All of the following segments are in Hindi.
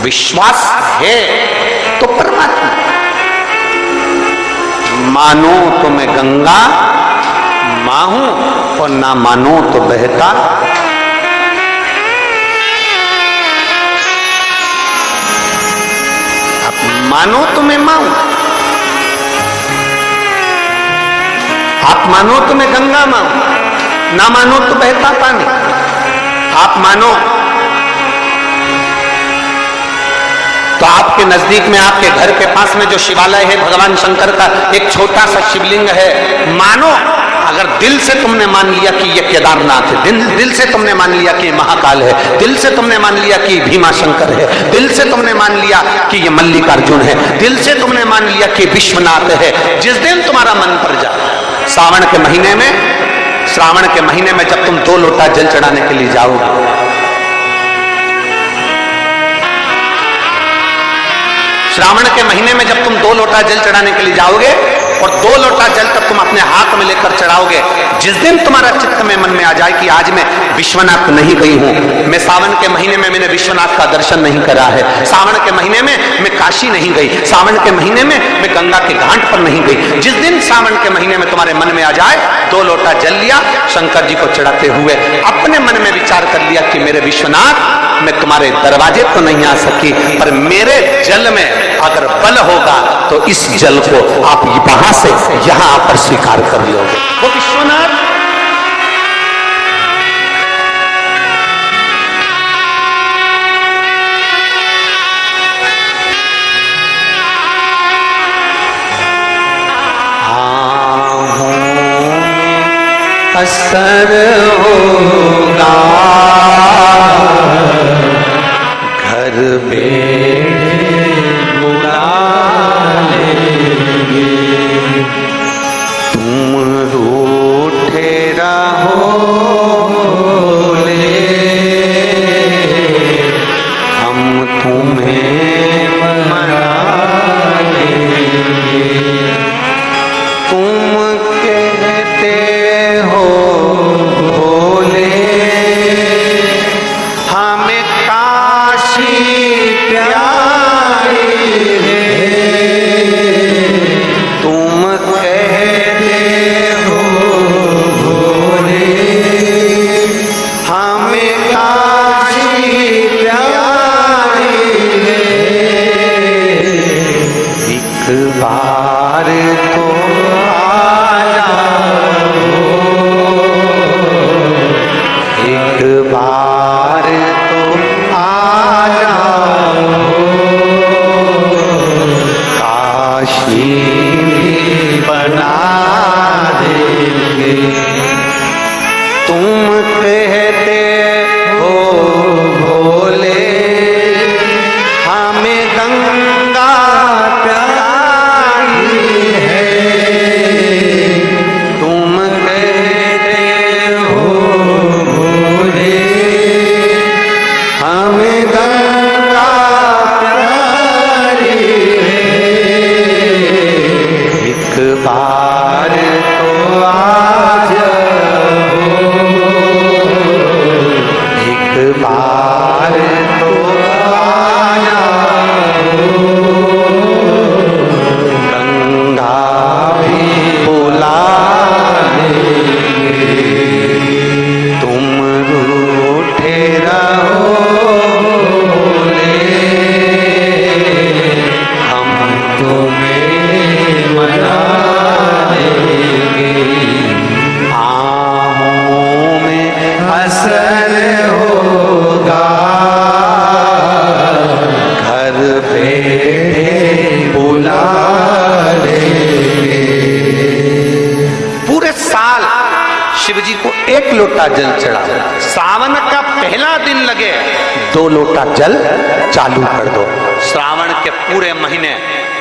विश्वास है तो परमात्मा, मानो तो मैं गंगा मां हूं और ना मानो तो बहता। आप मानो तो मैं मां हूं, आप मानो तो मैं गंगा मां हूं, ना मानो तो बहता पानी। आप मानो तो आपके नजदीक में, आपके घर के पास में जो शिवालय है भगवान शंकर का, एक छोटा सा शिवलिंग है। मानो, अगर दिल से तुमने मान लिया कि ये केदारनाथ है, दिल से तुमने मान लिया कि ये महाकाल है, दिल से तुमने मान लिया कि भीमा शंकर है, दिल से तुमने मान लिया कि ये मल्लिकार्जुन है, दिल से तुमने मान लिया कि विश्वनाथ है। जिस दिन तुम्हारा मन पर जाए, श्रावण के महीने में जब तुम 2 लोटा जल चढ़ाने के लिए जाओगे, श्रावण के महीने में जब तुम 2 लोटा जल चढ़ाने के लिए जाओगे और 2 लोटा जल तक तुम अपने हाथ में लेकर चढ़ाओगे, जिस दिन तुम्हारा चित्त में मन में आ जाए कि आज मैं विश्वनाथ नहीं गई हूं, मैं सावन के महीने में मैंने विश्वनाथ का दर्शन नहीं करा है, सावन के महीने में मैं काशी नहीं गई, सावन के महीने में मैं गंगा के घाट पर नहीं गई, जिस दिन सावन के महीने में तुम्हारे मन में आ जाए, 2 लोटा जल लिया, शंकर जी को चढ़ाते हुए अपने मन में विचार कर लिया कि मेरे विश्वनाथ, मैं तुम्हारे दरवाजे तो नहीं आ सकी, पर मेरे जल में अगर बल होगा तो इस जल को आप वहां से यहां आकर स्वीकार कर लोगे। वो विश्वनाथ असर होगा, घर बेड़े बुला लेंगे, तुम रूठे रहोगे, हम तुम्हें मना लेंगे। तुम कहते हो भोले, हमें काशी प्यारी है, तुम कहते हो भोले, हमें काशी प्यारी है। एक बार तो आ जाओ, एक बार तो आ जाओ, काशी बना देंगे। तुम कहते हो भोले, हमें गंगा प्यारी है, तुम कहते हो भोले, हमें गंगा प्यारी है। एक बार तो आ जाओ, एक बार तो आ जाओ, गंगा भी बुला लेंगे, तुम रूठे रहोगे, हम तुम्हें मना लेंगे। आहों में असर होगा, घर बैठे बुला लेंगे। पूरे साल शिव जी को 1 लोटा जल चढ़ा, सावन का पहला दिन लगे 2 लोटा जल चालू कर दो, श्रावण के पूरे महीने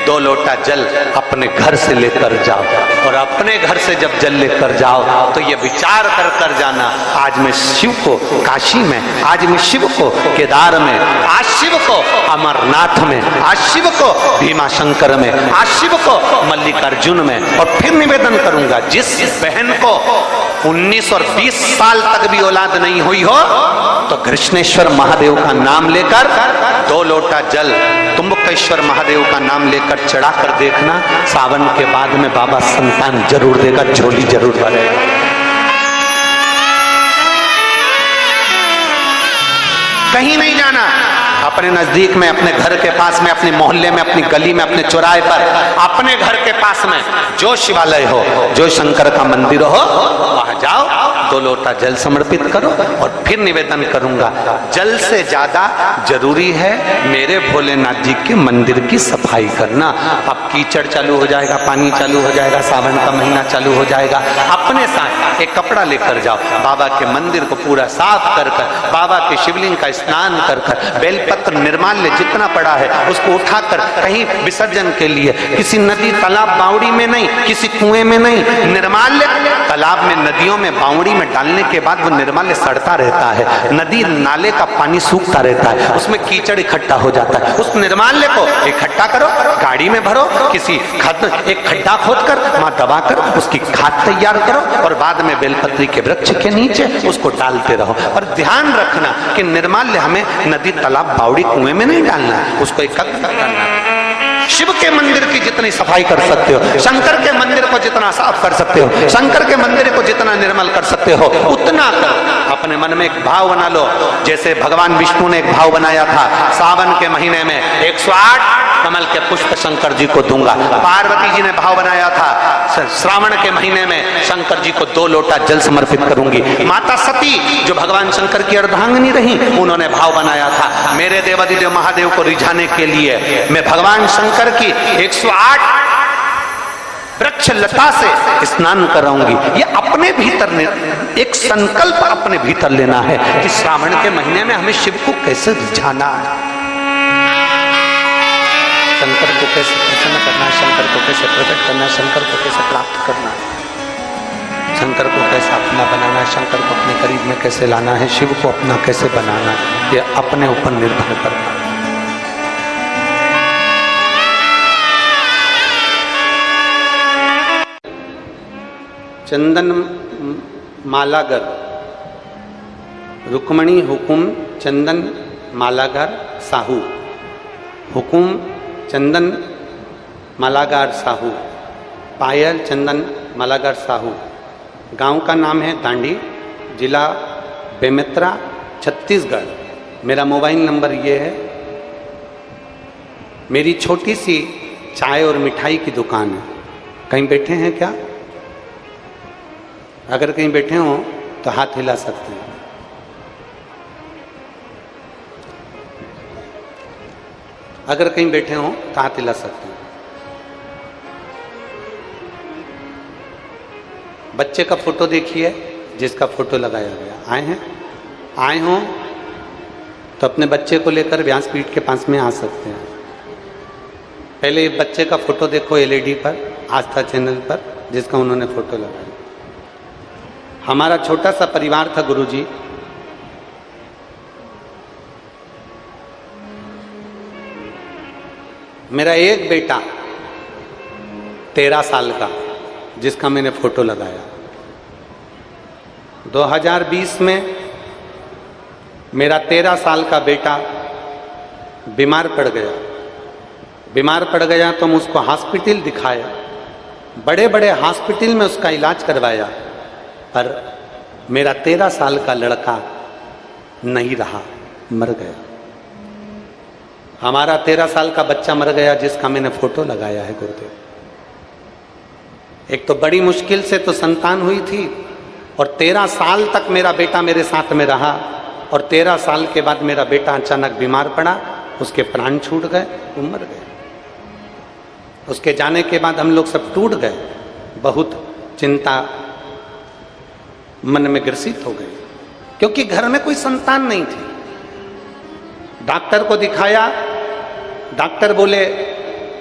2 लोटा जल अपने घर से लेकर जाओ, और अपने घर से जब जल लेकर जाओ तो ये विचार कर कर जाना, आज मैं शिव को काशी में, आज मैं शिव को केदार में, आज शिव को अमरनाथ में, आज शिव को भीमा शंकर में, आज शिव को मल्लिकार्जुन में। और फिर निवेदन करूंगा, जिस बहन को 19 और 20 साल तक भी औलाद नहीं हुई हो तो कृष्णेश्वर महादेव का नाम लेकर 2 लोटा जल तुम्बकेश्वर महादेव का नाम लेकर चढ़ा कर देखना, सावन के बाद में बाबा संतान जरूर देगा, झोली जरूर भरेगा। कहीं नहीं जाना, अपने नजदीक में, अपने घर के पास में, अपने मोहल्ले में, अपनी गली में, अपने चौराहे पर, अपने घर के पास में जो शिवालय हो, जो शंकर का मंदिर हो, वहां जाओ, 2 लोटा जल समर्पित करो और फिर निवेदन करूंगा, जल से ज्यादा जरूरी है मेरे भोलेनाथ जी के मंदिर की सफाई करना। अब कीचड़ चालू हो जाएगा, पानी चालू हो जाएगा, सावन का महीना चालू हो जाएगा, अपने साथ एक कपड़ा लेकर जाओ, बाबा के मंदिर को पूरा साफ कर कर, बाबा के शिवलिंग का स्नान कर कर, बेलपत्र निर्माल्य जितना पड़ा है उसको उठाकर कहीं विसर्जन के लिए, किसी नदी तालाब बावड़ी में नहीं, किसी कुएं में नहीं, निर्माल्य तालाब में, नदियों में, बावड़ी में डालने के बाद वो निर्माल्य सड़ता रहता है, नदी नाले का पानी सूखता रहता है, उसमें कीचड़ इकट्ठा हो जाता है, उस निर्माल्य को इकट्ठा करो, गाड़ी में भरो, किसी एक खड्डा खोदकर वहां दबाकर उसकी खाद तैयार करो और बाद में बेलपत्री के वृक्ष के नीचे उसको डालते रहो। और ध्यान रखना कि निर्माल्य हमें नदी तालाब बावड़ी कुएं में नहीं डालना, उसको एकत्र करना। शिव के मंदिर की जितनी सफाई कर सकते हो, शंकर के मंदिर को जितना साफ कर सकते हो, शंकर के मंदिर को जितना निर्मल कर सकते हो उतना करो। अपने मन में एक भाव बना लो, जैसे भगवान विष्णु ने एक भाव बनाया था, सावन के महीने में 108 कमल के पुष्प शंकर जी को दूंगा। पार्वती जी ने भाव बनाया था, श्रावण के महीने में शंकर जी को 2 लोटा जल समर्पित करूंगी। माता सती जो भगवान शंकर की अर्धांगिनी रही, उन्होंने भाव बनाया था, मेरे देवाधिदेव महादेव को रिझाने के लिए मैं भगवान शंकर की 108 वृक्ष लता से स्नान कराऊंगी। ये अपने भीतर एक संकल्प अपने भीतर लेना है कि श्रावण के महीने में हमें शिव को कैसे रिझाना है, शंकर को कैसे प्रसन्न करना है, शंकर को कैसे प्रकट करना है, शंकर को कैसे प्राप्त करना है, शंकर को कैसे अपना बनाना है, शंकर को अपने करीब में कैसे लाना है, शिव को अपना कैसे बनाना है, ये अपने ऊपर निर्भर करता है। चंदन मालागर, रुक्मणी हुकुम चंदन मालागर साहू, हुकुम चंदन मालागार साहू, पायल चंदन मालागार साहू। गांव का नाम है दांडी, जिला बेमेतरा, छत्तीसगढ़। मेरा मोबाइल नंबर ये है। मेरी छोटी सी चाय और मिठाई की दुकान है। कहीं बैठे हैं क्या? अगर कहीं बैठे हो तो हाथ हिला सकते हैं। अगर कहीं बैठे हो तो हाथ हिला सकते हैं। बच्चे का फोटो देखिए जिसका फोटो लगाया गया। आए हैं? आए हो तो अपने बच्चे को लेकर व्यासपीठ के पास में आ सकते हैं। पहले बच्चे का फोटो देखो एलईडी पर, आस्था चैनल पर, जिसका उन्होंने फोटो लगाया। हमारा छोटा सा परिवार था गुरुजी। मेरा एक बेटा 13 साल का, जिसका मैंने फोटो लगाया। 2020 में मेरा 13 साल का बेटा बीमार पड़ गया। बीमार पड़ गया तो हम उसको हॉस्पिटल दिखाया, बड़े बड़े हॉस्पिटल में उसका इलाज करवाया, पर मेरा 13 साल का लड़का नहीं रहा, मर गया। हमारा 13 साल का बच्चा मर गया, जिसका मैंने फोटो लगाया है गुरुदेव। एक तो बड़ी मुश्किल से तो संतान हुई थी, और 13 साल तक मेरा बेटा मेरे साथ में रहा, और 13 साल के बाद मेरा बेटा अचानक बीमार पड़ा, उसके प्राण छूट गए, वो मर गए। उसके जाने के बाद हम लोग सब टूट गए, बहुत चिंता मन में ग्रसित हो गई, क्योंकि घर में कोई संतान नहीं थी। डॉक्टर को दिखाया, डॉक्टर बोले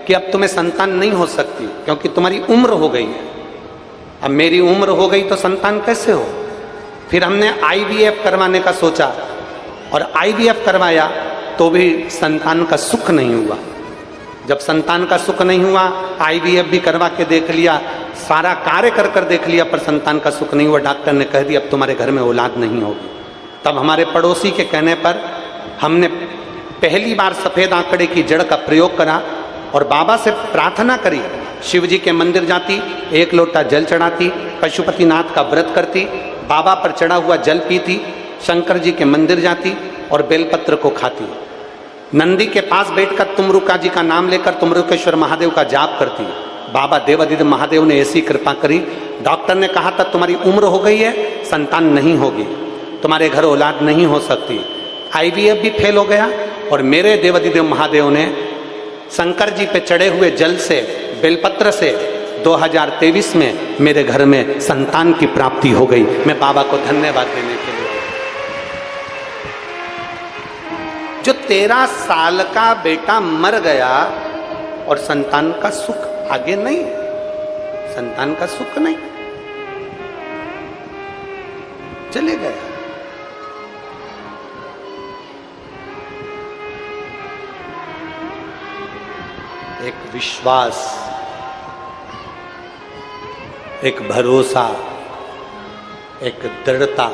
कि अब तुम्हें संतान नहीं हो सकती, क्योंकि तुम्हारी उम्र हो गई है। अब मेरी उम्र हो गई तो संतान कैसे हो? फिर हमने आईवीएफ करवाने का सोचा, और आईवीएफ करवाया तो भी संतान का सुख नहीं हुआ। जब संतान का सुख नहीं हुआ, आईवीएफ भी करवा के देख लिया, सारा कार्य कर कर देख लिया पर संतान का सुख नहीं हुआ। डॉक्टर ने कह दिया अब तुम्हारे घर में औलाद नहीं होगी। तब हमारे पड़ोसी के कहने पर हमने पहली बार सफेद आंकड़े की जड़ का प्रयोग करा और बाबा से प्रार्थना करी। शिव जी के मंदिर जाती, 1 लोटा जल चढ़ाती, पशुपतिनाथ का व्रत करती, बाबा पर चढ़ा हुआ जल पीती, शंकर जी के मंदिर जाती और बेलपत्र को खाती। नंदी के पास बैठकर तुमरुका जी का नाम लेकर तुमरुकेश्वर महादेव का जाप करती। बाबा देवादिदेव महादेव ने ऐसी कृपा करी। डॉक्टर ने कहा था तुम्हारी उम्र हो गई है, संतान नहीं होगी, तुम्हारे घर औलाद नहीं हो सकती। IVF भी फेल हो गया और मेरे देवादिदेव महादेव ने शंकर जी पे चढ़े हुए जल से, बेलपत्र से 2023 में मेरे घर में संतान की प्राप्ति हो गई। मैं बाबा को धन्यवाद देने के लिए। जो 13 साल का बेटा मर गया और संतान का सुख आगे नहीं, संतान का सुख नहीं, चले गया। एक विश्वास, एक भरोसा, एक दृढ़ता,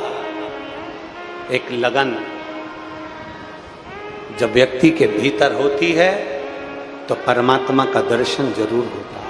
एक लगन जब व्यक्ति के भीतर होती है तो परमात्मा का दर्शन जरूर होता है।